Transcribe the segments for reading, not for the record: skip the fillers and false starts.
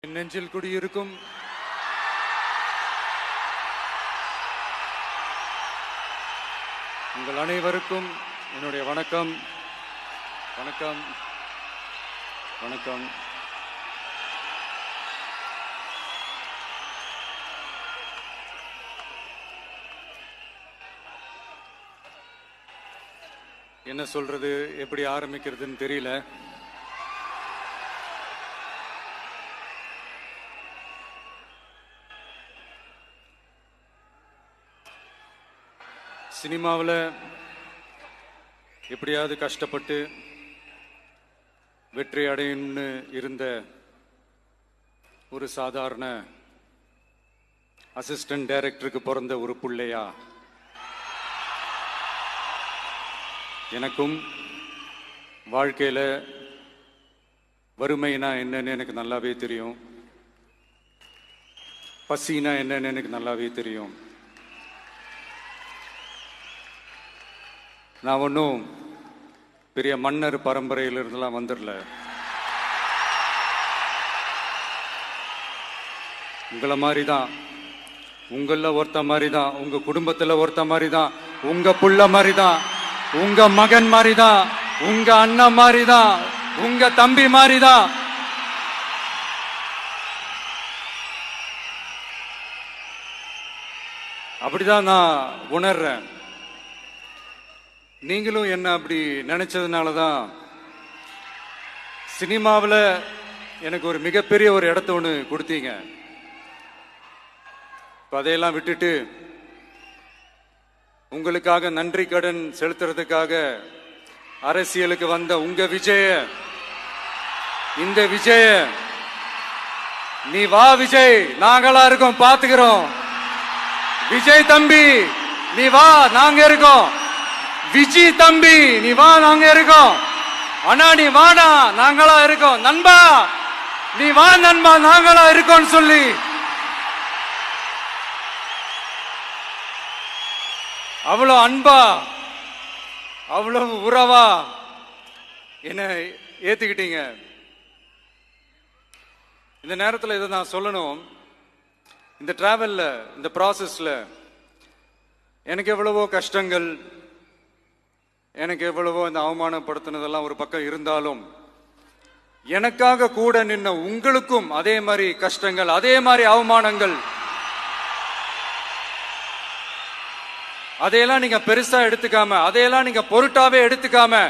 என் நெஞ்சில் குடியிருக்கும் உங்கள் அனைவருக்கும் என்னுடைய வணக்கம். வணக்கம் வணக்கம். என்ன சொல்றது, எப்படி ஆரம்பிக்கிறதுன்னு தெரியல. சினிமாவில் எப்படியாவது கஷ்டப்பட்டு வெற்றி அடையணும்னு இருந்த ஒரு சாதாரண அசிஸ்டன்ட் டைரக்டருக்கு பிறந்த ஒரு பிள்ளையா எனக்கும் வாழ்க்கையில் வறுமைனா என்னன்னு எனக்கு நல்லாவே தெரியும், பசினா என்னன்னு எனக்கு நல்லாவே தெரியும். நான் ஒன்றும் பெரிய மன்னர் பரம்பரையிலிருந்துலாம் வந்துடல. உங்களை மாதிரி தான், உங்களில் ஒருத்த மாதிரி தான், உங்க குடும்பத்தில் ஒருத்த மாதிரி தான், உங்க புள்ள மாதிரி தான், உங்க மகன் மாதிரி தான், உங்க அண்ணன் மாதிரி தான், உங்க தம்பி மாதிரி தான். அப்படிதான் நான் உணர்றேன். நீங்களும் என்ன அப்படி நினைச்சதுனால தான் சினிமாவில் எனக்கு ஒரு மிகப்பெரிய ஒரு இடத்த ஒன்று கொடுத்தீங்க. அதையெல்லாம் விட்டுட்டு உங்களுக்காக நன்றி கடன் செலுத்துறதுக்காக அரசியலுக்கு வந்த உங்க விஜய, இந்த விஜய, நீ வா விஜய், நாங்களா இருக்கோம், பாத்துக்கிறோம். விஜய் தம்பி நீ வா, நாங்க இருக்கோம். விஜி தம்பி நீ வா, நாங்க இருக்கோம். அண்ணா நீ வாடா, நாங்களா இருக்கோம். நண்பா நீ வா நண்பா, நாங்களா இருக்கோம் சொல்லி அவ்வளவு அன்பா, அவ்வளவு உறவா என்ன ஏத்துக்கிட்டீங்க. இந்த நேரத்தில் இதை நான் சொல்லணும். இந்த டிராவல்ல, இந்த ப்ராசஸ்ல எனக்கு எவ்வளவோ கஷ்டங்கள், எனக்கு எவ்வளவோ இந்த அவமானப்படுத்தினதெல்லாம் ஒரு பக்கம் இருந்தாலும், எனக்காக கூட நின்ன உங்களுக்கும் அதே மாதிரி கஷ்டங்கள், அதே மாதிரி அவமானங்கள், அதையெல்லாம் நீங்க பெருசா எடுத்துக்காம, அதையெல்லாம் நீங்க பொருட்டாவே எடுத்துக்காம,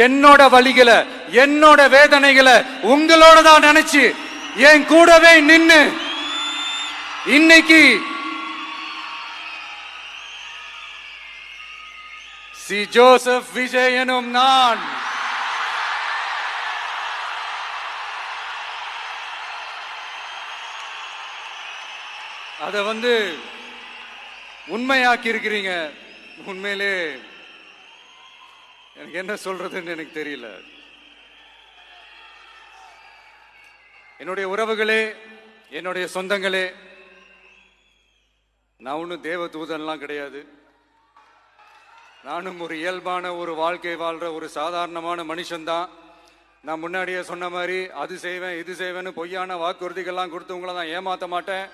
என்னோட வலிகளை, என்னோட வேதனைகளை உங்களோட தான் நினைச்சு என் கூடவே நின்னு இன்னைக்கு சி ஜோசப் விஜய் எனும் நான் அத உண்மையாக்கி இருக்கிறீங்க. உண்மையிலே எனக்கு என்ன சொல்றதுன்னு எனக்கு தெரியல. என்னுடைய உறவுகளே, என்னுடைய சொந்தங்களே, நான் ஒன்றும் தேவ தூதன்லாம் கிடையாது. நானும் ஒரு இயல்பான ஒரு வாழ்க்கை வாழ்ற ஒரு சாதாரணமான மனுஷன்தான். நான் முன்னாடியே சொன்ன மாதிரி அது செய்வேன் இது செய்வேன்னு பொய்யான வாக்குறுதிகள்லாம் கொடுத்தவங்கள நான் ஏமாத்த மாட்டேன்.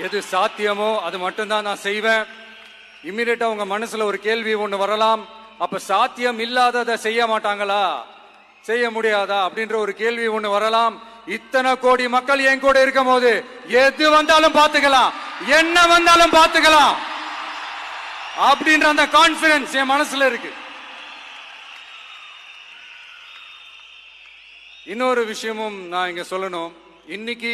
எது சாத்தியமோ அது மட்டும்தான் நான் செய்வேன். இம்மிடியட்டா உங்க மனசுல ஒரு கேள்வி ஒண்ணு வரலாம், அப்ப சாத்தியம் இல்லாததை செய்ய மாட்டாங்களா, செய்ய முடியாதா அப்படின்ற ஒரு கேள்வி ஒண்ணு வரலாம். இத்தனை கோடி மக்கள் என் கூட இருக்கும் போது எது வந்தாலும் பாத்துக்கலாம், என்ன வந்தாலும் பாத்துக்கலாம் அப்படின்ற அந்த கான்பிடன்ஸ் என் மனசுல இருக்கு. இன்னொரு விஷயமும் நான் இங்க சொல்லணும். இன்னைக்கு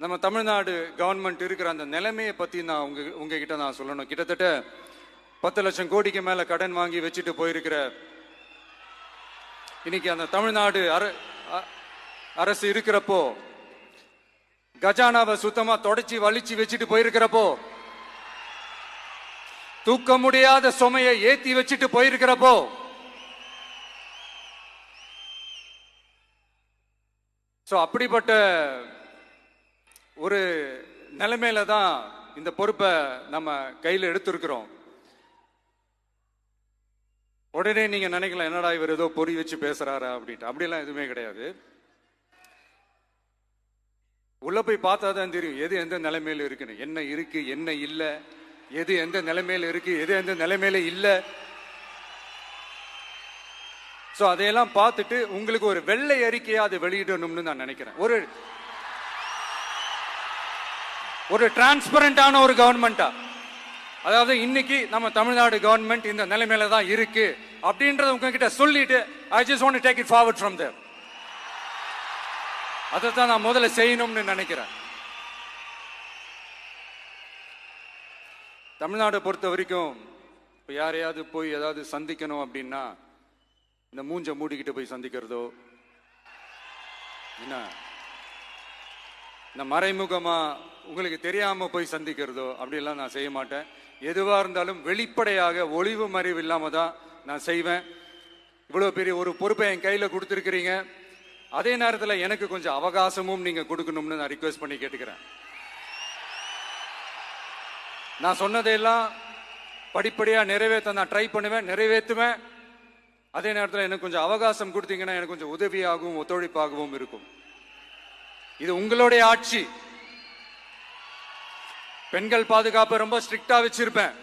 நம்ம தமிழ்நாடு கவர்மெண்ட் இருக்கிற அந்த நிலைமையை பத்தி நான் உங்ககிட்ட நான் சொல்லணும். கிட்டத்தட்ட 10 லட்சம் கோடிக்கு மேல கடன் வாங்கி வச்சுட்டு போயிருக்கிற இன்னைக்கு அந்த தமிழ்நாடு அரசு இருக்கிறப்போ, கஜானாவை சுத்தமா தொடச்சி வலிச்சு வச்சுட்டு போயிருக்கிறப்போ, தூக்க முடியாத சுமையை ஏத்தி வச்சுட்டு போயிருக்கிறப்போ, அப்படிப்பட்ட ஒரு நிலைமையில தான் இந்த பொறுப்பை நம்ம கையில் எடுத்திருக்கிறோம். உடனே நீங்க நினைக்கலாம், என்னடா இவர் ஏதோ பொறி வச்சு பேசுறாரா அப்படின்ட்டு. அப்படிலாம் எதுவுமே கிடையாது. உள்ள போய் பார்த்தா தான் தெரியும் எது எந்த நிலைமையில இருக்குன்னு, என்ன இருக்கு என்ன இல்லை, எது எந்த நிலைமையில இருக்கு எது எந்த நிலைமையில இல்லை. சோ அதையெல்லாம் பார்த்துட்டு உங்களுக்கு ஒரு வெள்ளை அறிக்கையா அதை வெளியிடணும்னு நான் நினைக்கிறேன். ஒரு டிரான்ஸ்பரண்டான ஒரு கவர்மெண்டா, அதாவது இன்னைக்கு நம்ம தமிழ்நாடு கவர்மெண்ட் இந்த நிலைமையில தான் இருக்கு அப்படின்றத உங்ககிட்ட சொல்லிட்டு I just want to take it forward from there. அதைத்தான் நான் முதல்ல செய்யணும்னு நினைக்கிறேன். தமிழ்நாடை பொறுத்த வரைக்கும் இப்போ யாரையாவது போய் ஏதாவது சந்திக்கணும் அப்படின்னா இந்த மூஞ்ச மூடிக்கிட்டு போய் சந்திக்கிறதோ, என்ன இந்த மறைமுகமா உங்களுக்கு தெரியாம போய் சந்திக்கிறதோ அப்படியெல்லாம் நான் செய்ய மாட்டேன். எதுவா இருந்தாலும் வெளிப்படையாக ஒளிவு மறைவு இல்லாம தான் நான் செய்வேன். இவ்வளவு பெரிய ஒரு பொறுப்பை என் கையில கொடுத்துருக்கிறீங்க. அதே நேரத்தில் எனக்கு கொஞ்சம் அவகாசமும் நீங்க கொடுக்கணும்னு நான் ரிக்வெஸ்ட் பண்ணி கேட்டுக்கிறேன். நான் சொன்னதையெல்லாம் படிப்படியா நிறைவேற்ற நான் ட்ரை பண்ணுவேன், நிறைவேற்றுவேன். அதே நேரத்தில் எனக்கு கொஞ்சம் அவகாசம் கொடுத்தீங்கன்னா எனக்கு கொஞ்சம் உதவியாகவும் ஒத்துழைப்பாகவும் இருக்கும். இது உங்களுடைய ஆட்சி. பெண்கள் பாதுகாப்பை ரொம்ப ஸ்ட்ரிக்டா வச்சிருப்பேன்.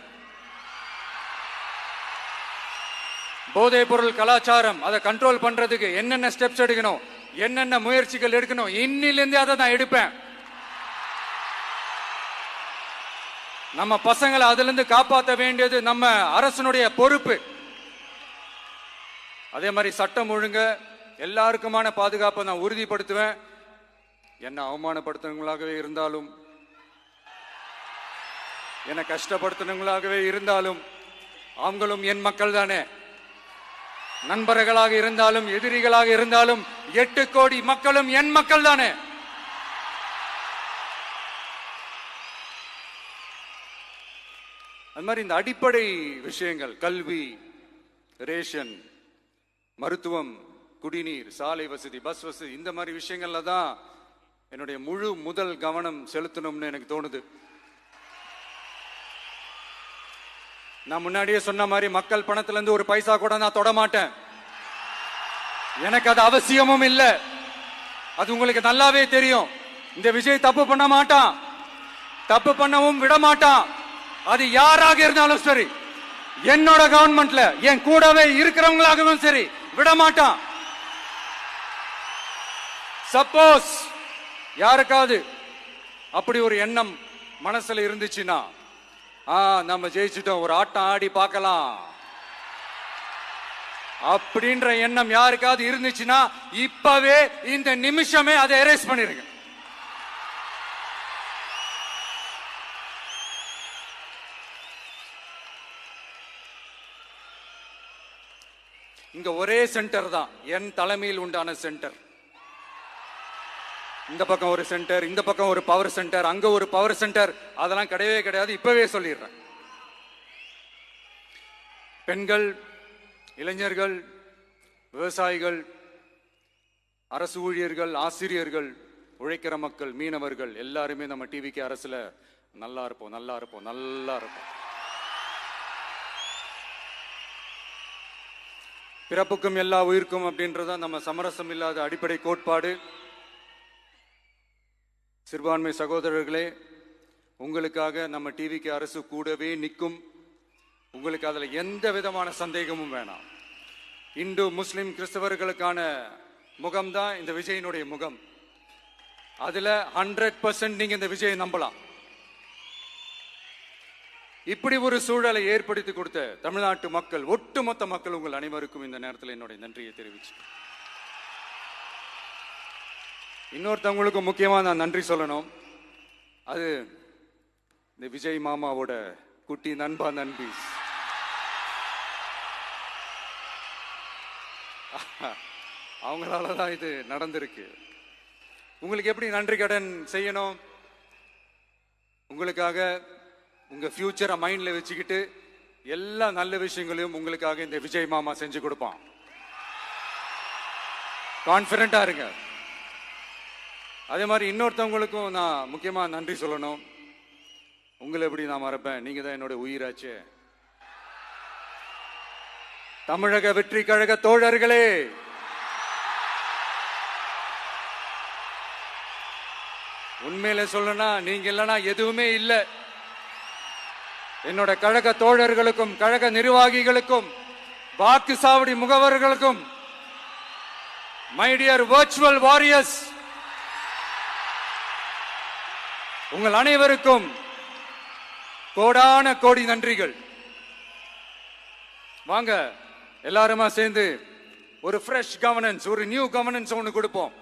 போதைப் பொருள் கலாச்சாரம் அதை கண்ட்ரோல் பண்றதுக்கு என்னென்ன ஸ்டெப்ஸ் எடுக்கணும், என்னென்ன முயற்சிகள் எடுக்கணும், இன்னிலிருந்து அதை நான் எடுப்பேன். நம்ம பசங்களை அதுல இருந்து காப்பாற்ற வேண்டியது நம்ம அரசனுடைய பொறுப்பு. அதே மாதிரி சட்டம் ஒழுங்கு எல்லாருக்குமான பாதுகாப்பை நான் உறுதிப்படுத்துவேன். என்ன அவமானப்படுத்துறவங்களாகவே இருந்தாலும், என்ன கஷ்டப்படுத்துறவங்களாகவே இருந்தாலும், அவங்களும் என் மக்கள் தானே. நண்பர்களாக இருந்தாலும் எதிரிகளாக இருந்தாலும் 8 கோடி மக்களும் என் மக்கள் தானே. அது மாதிரி இந்த அடிப்படை விஷயங்கள், கல்வி, ரேஷன், மருத்துவம், குடிநீர், சாலை வசதி, பஸ் வசதி, இந்த மாதிரி விஷயங்கள்ல தான் என்னுடைய முதல் கவனம் செலுத்தணும்னு எனக்கு தோணுது. நான் முன்னாடியே சொன்ன மாதிரி மக்கள் பணத்துல இருந்து ஒரு பைசா கூட நான் தொட மாட்டேன். எனக்கு அது அவசியமும் இல்லை. அது உங்களுக்கு நல்லாவே தெரியும். இந்த விஜய் தப்பு பண்ண மாட்டான், தப்பு பண்ணவும் விட மாட்டான். அது யாராக இருந்தாலும் சரி, என்னோட கவர்மெண்ட்ல என் கூடவே இருக்கிறவங்களாகவும் சரி விட மாட்டான். சப்போஸ் யாருக்காவது அப்படி ஒரு எண்ணம் மனசுல இருந்துச்சுன்னா, நம்ம ஜெயிச்சுட்டோம், ஒரு ஆட்டம் ஆடி பார்க்கலாம் அப்படின்ற எண்ணம் யாருக்காவது இருந்துச்சுன்னா இப்பவே இந்த நிமிஷமே அதை எரேஸ் பண்ணிருங்க. இங்க ஒரே சென்டர் தான், என் தலைமையில் உண்டான சென்டர். இந்த பக்கம் ஒரு சென்டர், இந்த பக்கம் ஒரு பவர் சென்டர், அங்க ஒரு பவர் சென்டர், அதெல்லாம் கிடையவே கிடையாது. இப்பவே சொல்லிடுறேன். பெண்கள், இளைஞர்கள், விவசாயிகள், அரசு ஊழியர்கள், ஆசிரியர்கள், உழைக்கிற மக்கள், மீனவர்கள் எல்லாருமே நம்ம டிவிக்கு அரசுல நல்லா இருப்போம், நல்லா இருப்போம், நல்லா இருப்போம். பிறப்புக்கும் எல்லா உயிர்க்கும் அப்படின்றதான் நம்ம சமரசம் இல்லாத அடிப்படை கோட்பாடு. சிறுபான்மை சகோதரர்களே, உங்களுக்காக நம்ம டிவிக்கு அரசு கூடவே நிற்கும். உங்களுக்கு அதுல எந்த விதமான சந்தேகமும் வேணாம். இந்து, முஸ்லிம், கிறிஸ்தவர்களுக்கான முகம்தான் இந்த விஜயினுடைய முகம். அதுல 100% நீங்க இந்த விஜயை நம்பலாம். இப்படி ஒரு சூழலை ஏற்படுத்தி கொடுத்த தமிழ்நாட்டு மக்கள், ஒட்டுமொத்த மக்கள், உங்கள் அனைவருக்கும் இந்த நேரத்தில் என்னுடைய நன்றியை தெரிவிச்சு, இன்னொருத்தவங்களுக்கு முக்கியமா நான் நன்றி சொல்லணும். அது இந்த விஜய் மாமாவோட குட்டி நண்பா, நண்பி. அவங்களாலதான் இது நடந்திருக்கு. உங்களுக்கு எப்படி நன்றி கடன் செய்யணும்? உங்களுக்காக உங்க ஃபியூச்சரை மைண்ட்ல வச்சுக்கிட்டு எல்லா நல்ல விஷயங்களையும் உங்களுக்காக இந்த விஜய் மாமா செஞ்சு கொடுப்பான். கான்பிடண்டா இருங்க. அதே மாதிரி இன்னொருத்தவங்களுக்கும் நான் முக்கியமா நன்றி சொல்லணும். உங்களை எப்படி நான் மறப்பேன்? நீங்க தான் என்னோட உயிராச்சே. தமிழக வெற்றி கழக தோழர்களே, உண்மையில சொல்லனா நீங்க இல்லனா எதுவுமே இல்ல. என்னோட கழக தோழர்களுக்கும் கழக நிர்வாகிகளுக்கும் வாக்கு சாவடி முகவர்களுக்கும், மை டியர் வர்ச்சுவல் வாரியர்ஸ், உங்கள் அனைவருக்கும் கோடான கோடி நன்றிகள். வாங்க எல்லாருமா சேர்ந்து ஒரு ஃப்ரெஷ் கவர்னன்ஸ், ஒரு நியூ கவர்னன்ஸ் ஒன்று கொடுப்போம்.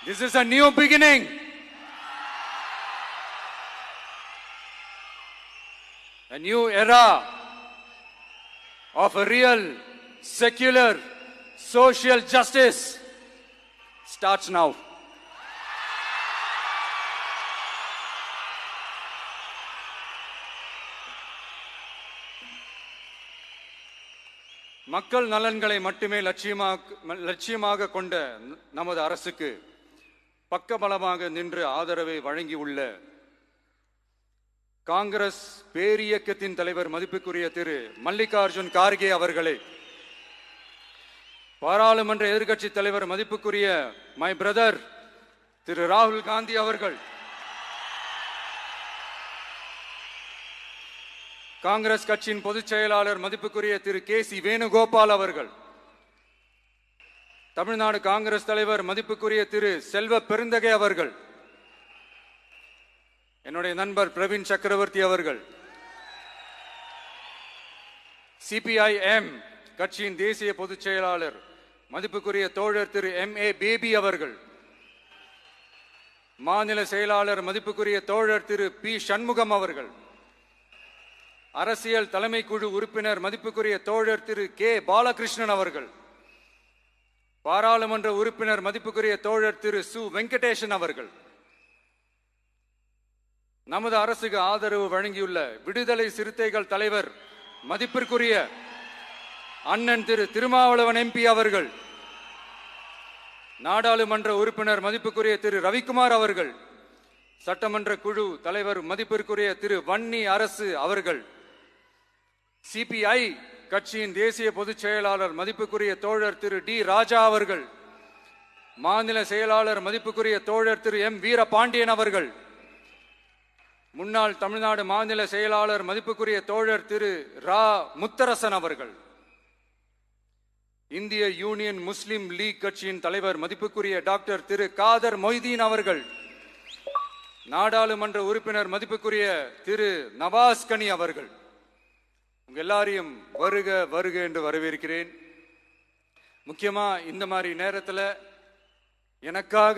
This is a new beginning. A new era of a real, secular, social justice starts now. மக்கள் நலன்களை மட்டுமே லட்சியமாக கொண்ட நமது அரசுக்கு பக்கபலமாக நின்று ஆதரவை வழங்கியுள்ள காங்கிரஸ் பேரியக்கத்தின் தலைவர் மதிப்புக்குரிய திரு மல்லிகார்ஜுன் கார்கே அவர்களே, பாராளுமன்ற எதிர்க்கட்சி தலைவர் மதிப்புக்குரிய மை பிரதர் திரு ராகுல் காந்தி அவர்கள், காங்கிரஸ் கட்சியின் பொதுச் செயலாளர் மதிப்புக்குரிய திரு கே.சி. வேணுகோபால் அவர்கள், தமிழ்நாடு காங்கிரஸ் தலைவர் மதிப்புக்குரிய திரு செல்வ பெருந்தகை அவர்கள், என்னுடைய நண்பர் பிரவீன் சக்கரவர்த்தி அவர்கள், சிபிஐஎம் கட்சியின் தேசிய பொதுச் செயலாளர் மதிப்புக்குரிய தோழர் திரு M.A. பேபி அவர்கள், மாநில செயலாளர் மதிப்புக்குரிய தோழர் திரு பி. சண்முகம் அவர்கள், அரசியல் தலைமை குழு உறுப்பினர் மதிப்புக்குரிய தோழர் திரு கே. பாலகிருஷ்ணன் அவர்கள், பாராளுமன்ற உறுப்பினர் மதிப்புக்குரிய தோழர் திரு சு. வெங்கடேசன் அவர்கள், நமது அரசுக்கு ஆதரவு வழங்கியுள்ள விடுதலை சிறுத்தைகள் தலைவர் மதிப்பிற்குரிய அண்ணன் திரு திருமாவளவன் MP அவர்கள், நாடாளுமன்ற உறுப்பினர் மதிப்புக்குரிய திரு ரவிக்குமார் அவர்கள், சட்டமன்ற குழு தலைவர் மதிப்பிற்குரிய திரு வன்னி அரசு அவர்கள், சிபிஐ கட்சியின் தேசிய பொதுச் செயலாளர் மதிப்புக்குரிய தோழர் திரு டி. ராஜா அவர்கள், மாநில செயலாளர் மதிப்புக்குரிய தோழர் திரு M. வீரபாண்டியன் அவர்கள், முன்னாள் தமிழ்நாடு மாநில செயலாளர் மதிப்புக்குரிய தோழர் திரு ரா. முத்தரசன் அவர்கள், இந்திய யூனியன் முஸ்லிம் லீக் கட்சியின் தலைவர் மதிப்புக்குரிய டாக்டர் திரு காதர் மொய்தீன் அவர்கள், நாடாளுமன்ற உறுப்பினர் மதிப்புக்குரிய திரு நவாஸ் கனி அவர்கள், உங்க எல்லாரையும் வருக வருக என்று வரவேற்கிறேன். முக்கியமா இந்த மாதிரி நேரத்தில் எனக்காக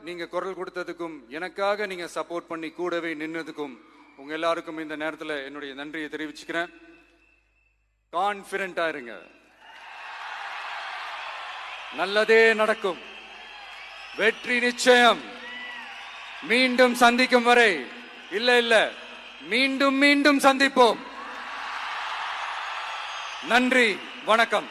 நீங்க குரல் கொடுத்ததுக்கும், எனக்காக நீங்க சப்போர்ட் பண்ணி கூடவே நின்னதுக்கும் உங்க எல்லாருக்கும் இந்த நேரத்தில் என்னுடைய நன்றியை தெரிவிச்சுக்கிறேன். கான்பிடண்டா இருங்க, நல்லதே நடக்கும், வெற்றி நிச்சயம். மீண்டும் சந்திக்கும் வரை இல்ல மீண்டும் மீண்டும் சந்திப்போம். நன்றி, வணக்கம்.